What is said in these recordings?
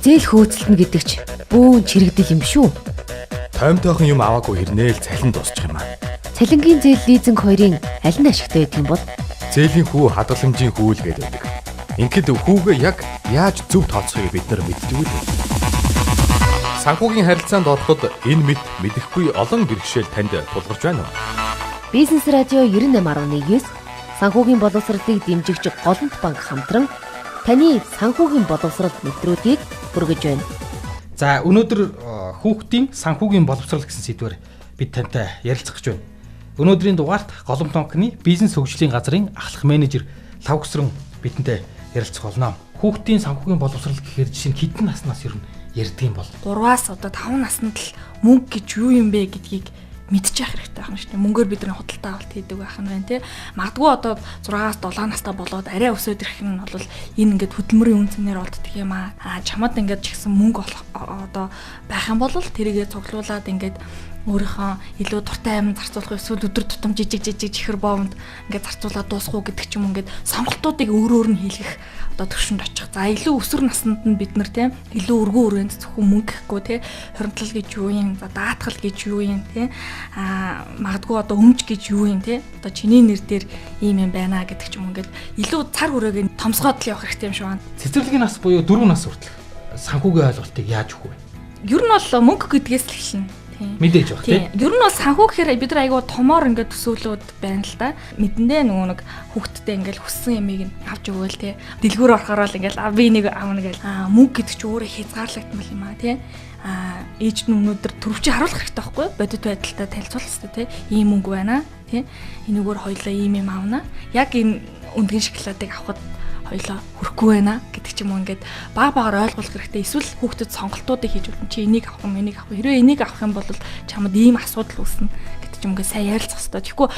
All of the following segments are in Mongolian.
зээл хөөцөлнө гэдэг ч бүүн чирэгдэл юм шүү. Тоймтойхон юм аваагүй хэрнээл цалин дуусчих юм аа. Цалингийн зээл лизинг хоёрын аль нь ашигтай байдаг юм бол? Зээлийн хүү хадгаламжийн хүү л гэдэг байдаг. Ингээд хүүгээ яг яаж зөв тооцохыг бид нар мэддэг үү? Санхүүгийн харилцаанд ороход энэ мэд мэдэхгүй олон бэрхшээл танд тулгарч байна уу? Бизнес радио 98.1-ээс санхүүгийн боловсролыг дэмжигч Голомт банк хамтран таны санхүүгийн боловсрол мэдрүүдийг хүргэж байна. За өнөөдөр хүүхдийн санхүүгийн боловсрол гэсэн сэдвээр бид тантай ярилцах гэж байна. Өнөөдрийн дугаарт Голомт банкны бизнес хөгжлийн газрын ахлах менежер Лавгсран бидэнтэй ярилцах болно. Хүүхдийн санхүүгийн боловсрол гэхээр жишээ нь хэдэн наснаас ер нь ярьдаг юм бол 3-аас одоо 5 наснд л мөнгө гэж юу юм бэ гэдгийг мэдчих хэрэгтэй байна шүү дээ. Мөнгөөр бидний худалдаа авалт хийдэг байх нь байна тий. Магадгүй одоо 6-аас 7 настай болоод арай өсөөд ирэх нь бол энэ ингээд хөдөлмөрийн үн цэнээр олддог юм аа. Чамд ингээд ч гэсэн мөнгө одоо байх юм бол тэрийгээ цуглуулад ингээд өөрийнхөө илүү дуртай амьд зарцуулах эсвэл өдөр тутам жижиг чихэр боомд ингээд зарцуулаад дуусах уу гэдэг ч юм ингээд сонголтуудыг өөр нь хийлгэх одоо төвшөнд очих. За илүү өсвөр наснд нь бид нар тийм илүү өргөн хүрээнд зөвхөн мөнгө гэхгүй тийм хоригдлол гэж юу юм, за даатгал гэж юу юм тийм магадгүй одоо өмч гэж юу юм тийм одоо чиний нэр дээр ийм юм байна гэдэг ч юм ингээд илүү цар хүрээгээ томсгоод л явах хэрэгтэй юм шиг байна. Цэцэрлэгийн нас буюу 4 нас хүртэл санхүүгийн ойлголтыг яаж өгөх вэ? Ер нь бол мөнгө гэдгээс л эхэлнэ. Мэдээж баг тийм. Ер нь бол санхүү гэхээр бид нар айгаа томоор ингээд төсөөлөд байна л да. Мэдэндээ нөгөө нэг хүүхдтэй ингээд хүссэн ямиг нь авч өгөөл тий. Дэлгүүр орохоор л ингээд би нэг аавна гээл мөнгө гэдэг чи өөрөө хязгаарлагдмал юм аа тий. Ээж нь өнөөдөр төрөвчийг харуулах хэрэгтэй байхгүй юу? Бодит байдалтай танилцуулах хэрэгтэй тий. Ийм мөнгө байна тий. Энийгээр хоёлаа ийм юм аавна. Яг энэ өндгөн шоколадыг авахд хоёлаа хүрхгүй байна гэдэг ч юм уу ингээд багаар ойлгуулах хэрэгтэй. Эсвэл хүүхдэд сонголтуудыг хийж болно. Чи энийг авах юм, энийг авах. Хэрвээ энийг авах юм бол чамд ийм асуудал үүснэ гэдэг ч юм ингээд сайн ярилцах хэрэгтэй. Тэгэхгүй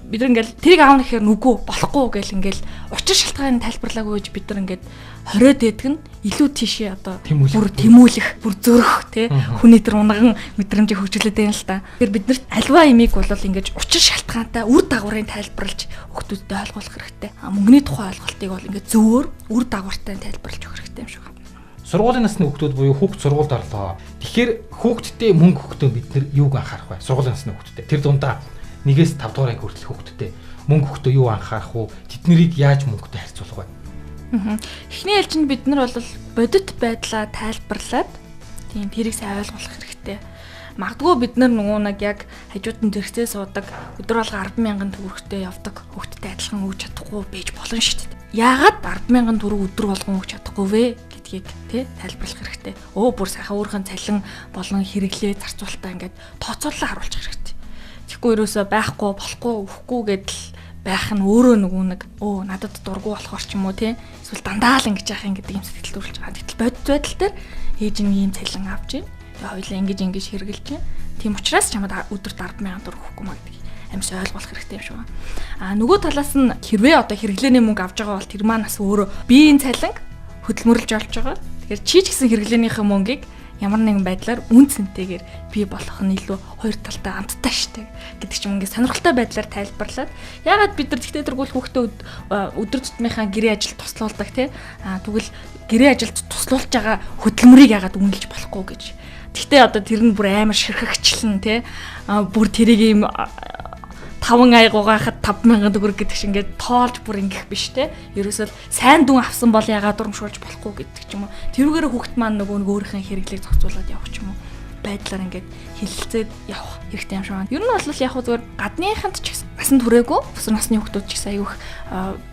бид нар ингээд тэрийг аавна гэхээр нүггүй болохгүй гэл ингээд учир шалтгааныг тайлбарлаагүй гэж бид нар ингээд хориод байдаг нь илүү тийшээ одоо бүр тэмүүлэх, бүр зөрөх тий хүний тэр унган мэдрэмжийг хөгжүүлээд байна л та. Тэгэхээр биднэрт альва имийг бол ингэж учир шалтгаантай үр дагаврыг тайлбарлаж хүүхдүүдэд ойлгуулах хэрэгтэй. Мөнгөний тухай ойлголтыг бол ингэ зөвөр үр дагавартай тайлбарлаж өгөх хэрэгтэй юм шиг байна. Сургуулийн насны хүүхдүүд буюу хүүхд сургуульд орлоо. Тэгэхээр хүүхдтэй мөнгө өгөхдөө бид нэр юуг анхаарах вэ? Сургуулийн насны хүүхдтэй. Тэр дундаа 1-ээс 5 дугаар анги хүртэл хүүхдтэй мөнгө өгөхдөө юу анхаарах вэ? Тэднийг яаж мөнгөтэй харьцуулах вэ? Эхний ээлжинд бид нар бол бодит байдлаа тайлбарлаад тийм тэрийг сайн ойлгох хэрэгтэй. Магадгүй бид нар нөгөө нэг яг хажууд нь зэрэгцээ суудаг өдөр болго 10,000 төгрөгтэй явдаг хүүхдтэй адилхан өгч чадахгүй байж болно шүү дээ. Яагаад 10,000 төгрөг өдөр болгон өгч чадахгүй вэ гэдгийг тий тайлбарлах хэрэгтэй. Бүр сайхан өөрхөн цалин болон хэрэглээ зарцуулалтаа ингээд тооцоолол харуулчих хэрэгтэй. Тэгэхгүй ерөөсөө байхгүй болохгүй өөхгүй гэдэл байх нь өөрөө нөгөө нэг надад дургу болохоор ч юм уу тий эсвэл дандаа л ингэж яах юм гэдэг юм сэтгэл төрүүлж байгаа. Тэгтэл бодит байдал дээр ээж нь ийм цалин авч байна. Тэгээ хоёлаа ингэж хэрглэж байна. Тийм учраас чамд өдөрт 10,000 төгрөг өгөхгүй маа гэдэг амьс ойлгох хэрэгтэй юм шиг байна. Нөгөө талаас нь хэрвээ одоо хэрэглээний мөнгө авч байгаа бол тэр маань бас өөрөө биеийн цалин хөдөлмөрлж олж байгаа. Тэгэхээр чи ч гэсэн хэрэглээнийхээ мөнгийг ямар нэгэн байдлаар үн цэнтэйгээр бий болох нь илүү хоёр талтай амттай штэ гэдэг ч юм ингээд сонирхолтой байдлаар тайлбарлаад ягаад бид нар тэгтээ тэргүүл хүүхдээ өдөр тутмынхаа гэрээ ажил туслуулдаг тий тэгвэл гэрээ ажилд туслуулж байгаа хөдөлмөрийг ягаад үнэлж болохгүй гэж тэгтээ одоо тэр нь бүр амар ширхэгчлэн тий бүр тэрийг ийм 5 айгуугаа хад 5,000 төгрөг гэдэг шиг ингээд тоолж бүр ингэх биш те. Ерөөсөө сайн дүн авсан бол ягаад урамшуулж болохгүй гэдэг ч юм уу. Тэрүүгээр хүүхд маань нөгөө өөрийнхөө хэрэглийг зохицуулаад явах ч юм уу. Байдлаар ингээд хилэлцээд явах хэрэгтэй юм шиг байна. Ер нь бол яг зүгээр гадныханд ч гэсэн насан туршаагүй өсвөр насны хүүхдүүд ч гэсэн аюух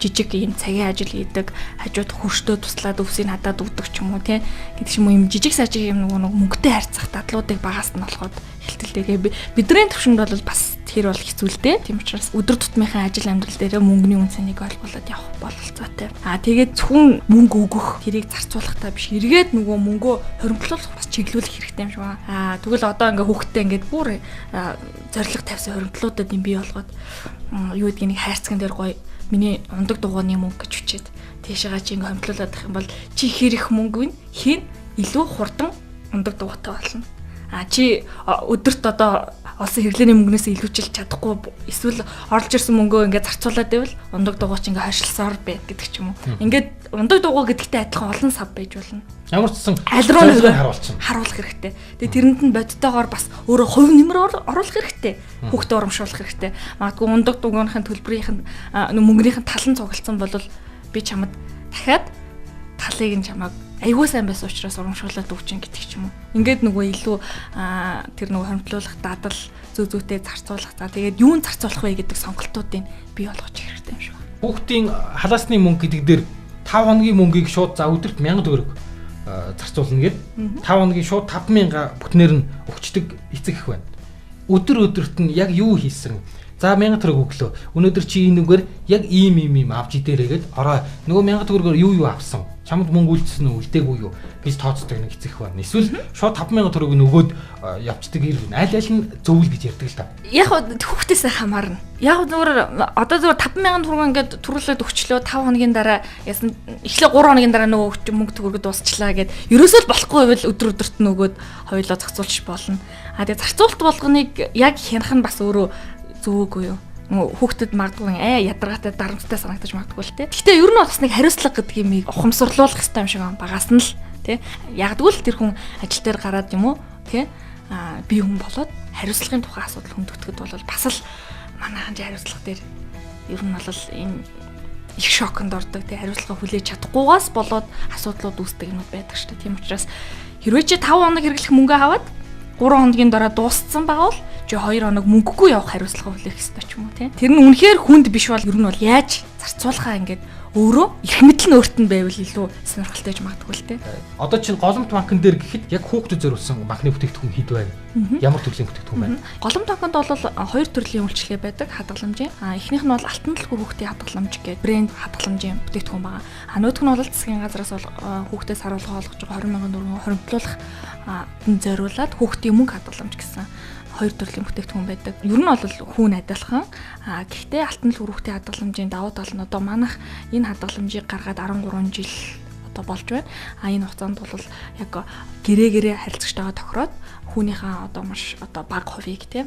жижиг ийм цагийн ажил хийдэг, хажууд хөрштөө туслаад өвсийг хадаад өгдөг ч юм уу те. Гэдэг ч юм уу ийм жижиг сажиг юм нөгөө мөнгөтэй харьцах дадлуудыг багаас нь болоход хэлтэлтэйгээ бидний төвшөнд бол бас тэр бол хэцүү л дээ. Тийм учраас өдөр тутмынхаа ажил амьдрал дээр мөнгөний үн цэнийг ойлгуулад явах бололцоотой. Тэгээд зөвхөн мөнгө өгөх, тэрийг зарцуулахтаа биш. Эргээд нөгөө мөнгөө хоригдлуулах бас чиглүүлэх хэрэгтэй юм шиг байна. Тэгвэл одоо ингээ хүүхдтэй ингээд бүр зориг тавьсан хоригдлуудад юм бий болгоод юу гэдгийг хайрцаган дээр гоё миний ундаг дугууны мөнгө гэж хүчээд тийшээгаа чи ингээ хомдлуулаад авах юм бол чи хэр их мөнгө вэ? Хин илүү хурдан ундаг дугуйтай болно. чи өдөрт одоо олсон хэрэглээний мөнгнөөс илүүчилж чадахгүй эсвэл орлож ирсэн мөнгөө ингээд зарцуулаад байвал ундаг дугуйч ингээд хойшлсоор бай гэдэг ч юм уу. Ингээд ундаг дугуй гэдэгтэй адилхан олон сав байж болно. Ямар ч гэсэн аль руу нэг харуулчихна. Харуулах хэрэгтэй. Тэгээ тэрэнд нь бодтойгоор бас өөрөө хувь нэмэр оруулах хэрэгтэй. Хүүхдээ урамшуулах хэрэгтэй. Магадгүй ундаг дугуйнхын төлбөрийнх нь мөнгөнийх нь талан цугласан бол би чамд дахиад талыг нь чамаг айгуу сайн байсан учраас урамшуулаад өгчин гэдэг ч юм уу. Ингээд нөгөө илүү тэр нөгөө хомдлуулах, дадал, зөө зөөтэй зарцуулах. За тэгээд юунд зарцуулах вэ гэдэг сонголтуудыг бий болгож хэрэгтэй юм шиг байна. Хүүхдийн халаасны мөнгө гэдэг дээр 5 хоногийн мөнгийг шууд за өдөрт 1000 төгрөг зарцуулна гэд 5 хоногийн шууд 5000 бүтнээр нь өгчдөг эцэг их байна. Өдөрт нь яг юу хийсэн? За 1000 төгрөг өглөө. Өнөөдөр чи энэ үгээр яг ийм авч идээрээгээд ороо нөгөө 1000 төгрөгөөр юу авсан? Чамд мөнгө үлдсэн үү, үлдээгүй юу гэж тооцдог нэг эцэг байна. Эсвэл шууд 5000 төгрөг нөгөөд явцдаг ир байна. Аль нь зөвл гэж ярьдаг л та. Яг хүүхдээсээ хамаарна. Яг зүгээр одоо зүгээр 5000 төгрөг ингээд төрүүлээд өгчлөө 5 хоногийн дараа яасан эхлээ 3 хоногийн дараа нөгөө мөнгө төгрөгөд дуусчлаа гэд ерөөсөө л болохгүй байвал өдөрт нөгөөд хоёулаа зохицуулчих болно. Тэгээ зарцуулалт болгоныг яг хянах нь бас өөрөө зөөгүй юу. Хүүхдэд магадгүй ядаргаатай дарамттай санагдаж магадгүй л те. Гэхдээ ер нь бас нэг хариуцлага гэдэг юм ухамсарлуулах хэрэгтэй юм шиг байна. Багаас нь л те. Ягдгүй л тэр хүн ажил дээр гараад юм уу те. Би хүн болоод хариуцлагын тухай асуудал хөндөгдөхөд бол бас л манайхан хариуцлага дээр ер нь бол энэ их шоконд ордог те. Хариуцлага хүлээж чадахгүйгаас болоод асуудлууд үүсдэг юмуд байдаг шүү дээ. Тийм учраас хэрвээ чи 5 хоног хэрэглэх мөнгө аваад 3 хоногийн дараа дууссан байгаа бол чи 2 хоног мөнгөгүй явах хариуцлага хүлээх ёстой ч юм уу тийм. Тэр нь үнэхээр хүнд биш бол ер нь бол яаж зарцуулахаа ингээд өөрөө их мэдл нь өөрт нь байвал илүү сонирхолтой гэж магадгүй л тийм. Одоо чинь голомт банкн дээр гэхэд яг хүүхдэд зориулсан банкны бүтээгдэхүүн хэд байна? Ямар төрлийн бүтээгдэхүүн байна? Голомт банкнд бол 2 төрлийн үйлчилгээ байдаг хадгаламжийн. Эхнийх нь бол алтан төлхөө хүүхдийн хадгаламж гэдэг брэнд хадгаламжийн бүтээгдэхүүн байгаа. Нөгөөх нь бол засгийн газраас хүүхдээс харуулга олгож байгаа 20,000 төгрөг хоримтлуулах зориулаад хүүхдийн мөнгө хадгаламж гэсэн 2 төрлийн бүтээгдэхүүн байдаг. Ер нь бол хүүн адилхан. Гэхдээ алтан төлхөө хүүхдийн хадгаламжийн давуу тал нь одоо манайх энэ хадгаламжийг гаргаад 13 жил одоо болж байна. Энэ хугацаанд бол яг гэрээ харилцагчтайгаа тохироод хүүнийхээ одоо маш одоо бага хувийг тийм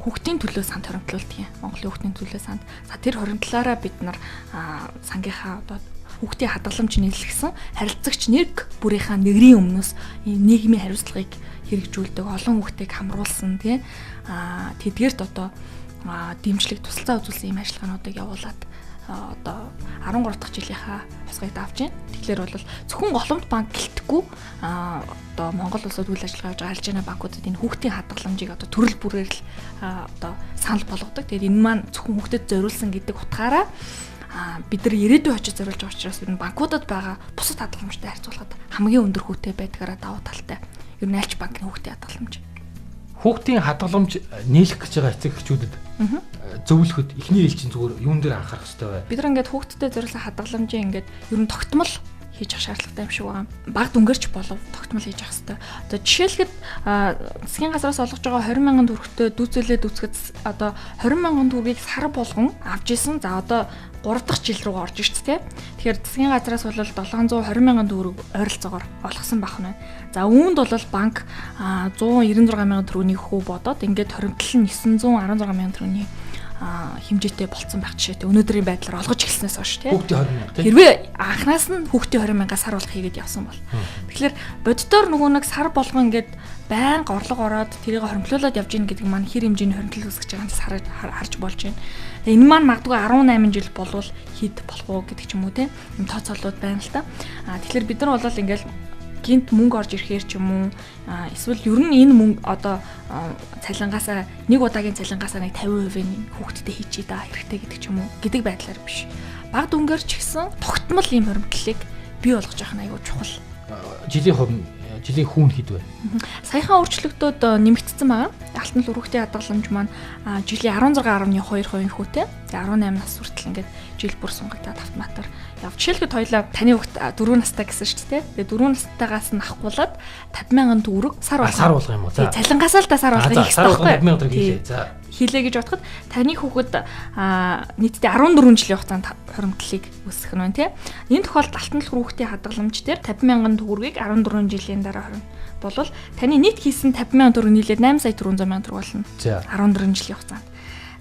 хүүхдийн төлөө санд хоримтлуулдаг юм. Монголын хүүхдийн төлөө санд. За тэр хоримтлаараа бид нар сангийнхаа одоо хүүхдийн хадгаламж нийлүүлсэн харилцагч нэг бүрийнхаа нэгрийн өмнөөс нийгмийн хариуцлагыг хэрэгжүүлдэг олон хүүхдийг хамруулсан тий тэдгээрт одоо дэмжлэг тусалцаа үзүүлсэн юм ажиллагаануудыг явуулаад одоо 13 дахь жилийнхаа хосгыг давж байна. Тэгэхээр бол зөвхөн голомт банк гэлтггүй одоо Монгол улсад үйл ажиллагаа хийж байгаа харж байгаа банкудад энэ хүүхдийн хадгаламжийг одоо төрөл бүрээр л одоо санал болгодог. Тэгээд энэ маань зөвхөн хүүхдэд зориулсан гэдэг утгаараа бид нар ирээдүйн очиж зориулж байгаа учраас ер нь банкудад байгаа бусад хадгаламжтай харьцуулахад хамгийн өндөр хүүтэй байдгаараа давуу талтай. Ер нь альч банкны хүүхдийн хадгаламж. Хүүхдийн хадгаламж нийлэх гэж байгаа эцэг эхчүүдэд зөвлөхөд эхний ээлжийн зүгээр юун дээр анхаарах хэрэгтэй вэ? Бид нар ингээд хүүхдэд зориулсан хадгаламжийн ингээд ер нь тогтмол хийж авах шаардлагатай юм шиг байна. Баг дүнгэрч болов тогтмол хийж авах хэрэгтэй. Одоо жишээлхэд засгийн газраас олгож байгаа 20,000 төгрөгтэй дүүцэлээд дүүцгэд одоо 20,000 төгрөгийг сар болгон авч исэн. За одоо 3 дахь жил рүү орж ирч тээ. Тэгэхээр засгийн газраас бол 720,000 төгрөг ойролцоогоор олгосон байх нь. За үүнд бол банк 196,000 төгрөгийн хөө бодоод ингээд хоримтлал нь 916,000 төгрөгийн хэмжээтэй болцсон байх жишээтэй өнөөдрийн байдлаар олгож эхэлснээс хойш тийм хүүхдийн 20,000 тийм хэрвээ анханаас нь хүүхдийн 20,000 сар болох хийгээд явсан бол тэгэхээр боддоор нөгөө нэг сар болгон ингээд байнга орлого ороод тэрийг хоримтлуулад явж гин гэдэг маань хэр хэмжээний хоримтлал үүсгэж байгааг харж болж байна. Энэ маань магадгүй 18 жил болвол хийд болох уу гэдэг ч юм уу тийм юм тооцоолууд байна л та. Тэгэхээр бид нар бол ингээл гинт мөнгө орж ирэхээр ч юм уу эсвэл ер нь энэ мөнгө одоо цалингаасаа нэг удаагийн цалингаасаа нэг 50% хүүхдэд хийчихэд хэрэгтэй гэдэг ч юм уу гэдэг байдлаар биш. Баг дүнгээр ч гэсэн тогтмол ийм хоримтлалыг бий болгож явах нь аягүй чухал. Жилийн хүүн хэд вэ? Саяхан өөрчлөгдөд нэмэгдсэн байгаа. Алтан төлхөө хүүхдийн хадгаламж маань жилийн 16.2% хүүтэй. За 18 нас хүртэл ингээд жил бүр сунгагдаад автоматар Жишээлбэл хоёлаа таны хүүхд 4 настай гэсэн шүү дээ. Тэгээ 4 настайгаас нь ахгуулаад 50,000 төгрөг сар болгох юм уу? За. Цалингаас л та сар болгох хийх хэрэгтэй. 50,000 төгрөг хийлээ. За. Хийлээ гэж бодоход таны хүүхэд нийтдээ 14 жилийн хугацаанд хуримтлалыг үүсгэх нь байна тий. Энэ тохиолдолд алтан дулах хүүхдийн хадгаламж дээр 50,000 төгрөгийг 14 жилийн дараа хорин болвол таны нийт хийсэн 50,000 төгрөг нийлээд 8,400,000 төгрөг болно. 14 жилийн хугацаанд.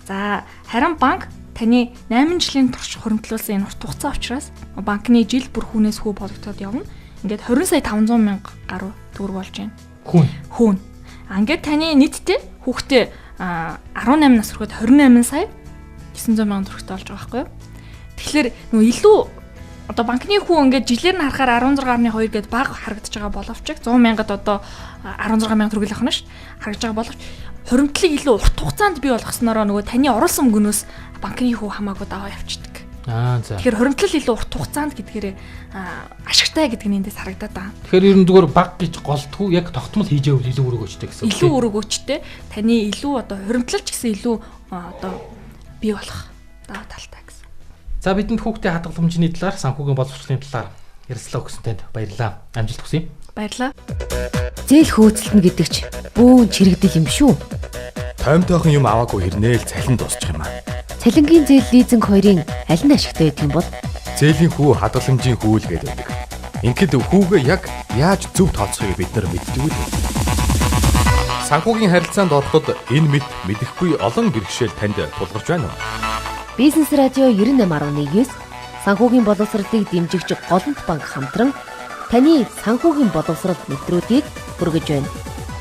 За харин банк таны 8 жилийн турш хуримтлуулсан энэ урт хугацаа учраас банкны жил бүр хүнээс хүү болгогдоод явна. Ингээд 20,500,000 гаруй төгрөг болж байна. Хүүн. Ингээд таны нийтдээ хүүхдээ 18 нас хүрэхэд 28,900,000 төгрөгтэй болж байгаа байхгүй юу? Тэгэхээр нөгөө илүү одоо банкны хүн ингээд жилээр нь харахаар 16.2 гэдээ бага харагдаж байгаа боловч 100,000-д одоо 16,000 төгрөг л ахна ш. Харагдаж байгаа боловч хуримтлалыг илүү урт хугацаанд бий болгоснороо нөгөө таны оруулсан мөнгнөөс банкны хүн хамаагүй даваа явчихдаг. За. Тэгэхээр хуримтлал илүү урт хугацаанд гэдгээр ашигтай гэдэг нь эндээс харагдаад байгаа. Тэгэхээр ер нь зүгээр баг гэж голдгүй яг тогтмол хийж явал илүү өрөг өчтэй гэсэн. Илүү өрөг өчтэй таны илүү одоо хуримтлал ч гэсэн илүү одоо бий болох даваа талтай гэсэн. За бидэнд хүүхдийн хадгаламжны талаар, санхүүгийн боловсролын талаар ярилцлаа өгсөн танд баярлалаа. Амжилт хүсье. Баярлалаа. Зээл хөөцөлтөн гэдэг ч бүүн чирэгдэл юм шүү. Тоймтойхон юм аваагүй хэрнээл цалин дуусчих юм аа. Цалингийн зээл лизинг хоёрын аль нь ашигтай байдаг юм бол Зээлийн хүү хадгаламжийн хүүл гэдэг. Ингээд хүүгээ яг яаж зөв тооцохыг бид нар мэддэг үү? Санхүүгийн харилцаанд ороход энэ мэд мэдэхгүй олон бэрхшээл танд тулгарч байна уу? Бизнес радио 98.9 санхүүгийн боловсролыг дэмжигч Голомт банк хамтран таны санхүүгийн боловсрол мэдрүүдийг хүргэж байна.